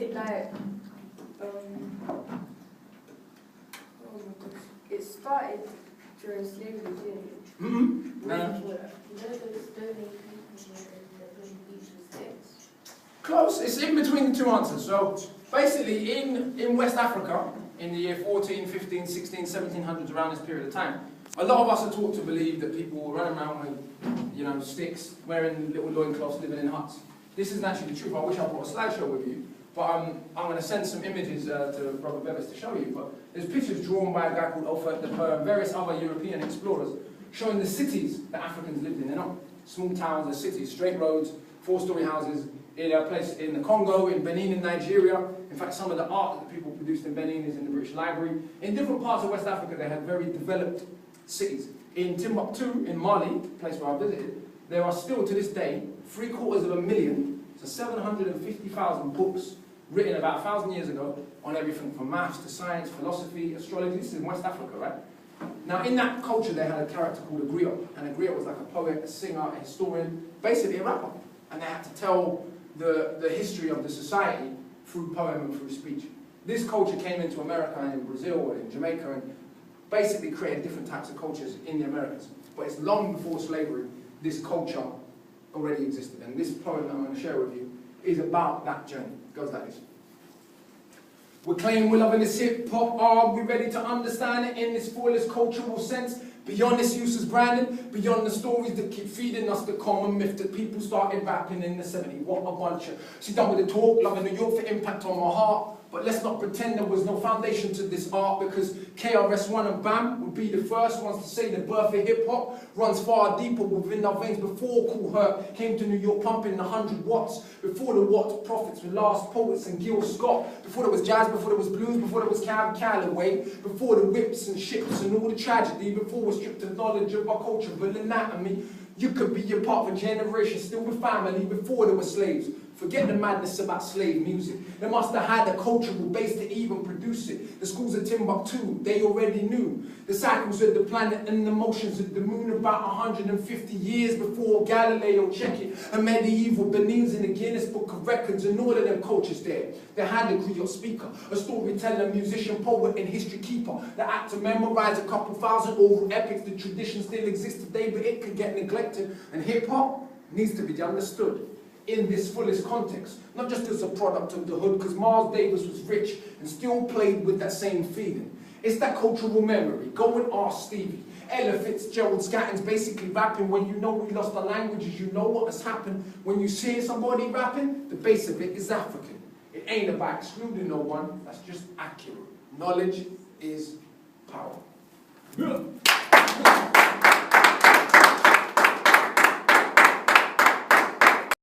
it like, oh my gosh, it started during slavery, didn't it? Mm-hmm. No. Close. It's in between the two answers. So basically, in West Africa, in the year 14, 15, 16, 1700s, around this period of time, a lot of us are taught to believe that people were running around with, you know, sticks, wearing little loincloths, living in huts. This isn't actually the truth. I wish I brought a slideshow with you, but I'm going to send some images to Brother Bevis to show you. But there's pictures drawn by a guy called Alfred de Per and various other European explorers showing the cities that Africans lived in. They're not small towns, they're cities, straight roads, four-story houses, in a place in the Congo, in Benin, in Nigeria. In fact, some of the art that the people produced in Benin is in the British Library. In different parts of West Africa, they had very developed cities. In Timbuktu, in Mali, the place where I visited, there are still, to this day, 750,000, so 750,000 books written about 1,000 years ago on everything from maths to science, philosophy, astrology. This is in West Africa, right? Now, in that culture, they had a character called a griot, and a griot was like a poet, a singer, a historian, basically a rapper. And they had to tell the history of the society through poem and through speech. This culture came into America and in Brazil and in Jamaica and basically created different types of cultures in the Americas. But it's long before slavery, this culture already existed. And this poem that I'm going to share with you is about that journey. It goes like this. We're claiming we're loving this hip-hop. Are we ready to understand it in this fullest cultural sense? Beyond its use as branding, beyond the stories that keep feeding us the common myth that people started rapping in the 70s. What a bunch of... See, done with the talk, loving New York for impact on my heart. But let's not pretend there was no foundation to this art, because KRS-One and BAM would be the first ones to say the birth of hip-hop runs far deeper within our veins. Before Cool Herc came to New York pumping 100 watts, before the Watts prophets were last poets and Gil Scott, before there was jazz, before there was blues, before there was Cab Calloway, before the whips and ships and all the tragedy, before we're stripped of knowledge of our culture, but anatomy. You could be a part of a generation still with family before there were slaves. Forget the madness about slave music. They must have had a cultural base to even produce it. The schools of Timbuktu, they already knew. The cycles of the planet and the motions of the moon about 150 years before Galileo. Check it. A medieval Benin's in the Guinness Book of Records and all of them cultures there. They had a griot speaker, a storyteller, musician, poet and history keeper. The act to memorize a couple thousand oral epics. The tradition still exists today, but it could get neglected. And hip-hop needs to be understood in this fullest context, not just as a product of the hood, because Miles Davis was rich and still played with that same feeling. It's that cultural memory. Go and ask Stevie. Ella Fitzgerald Scatton's basically rapping. When you know we lost our languages, you know what has happened. When you see somebody rapping, the base of it is African. It ain't about excluding no one, that's just accurate. Knowledge is power.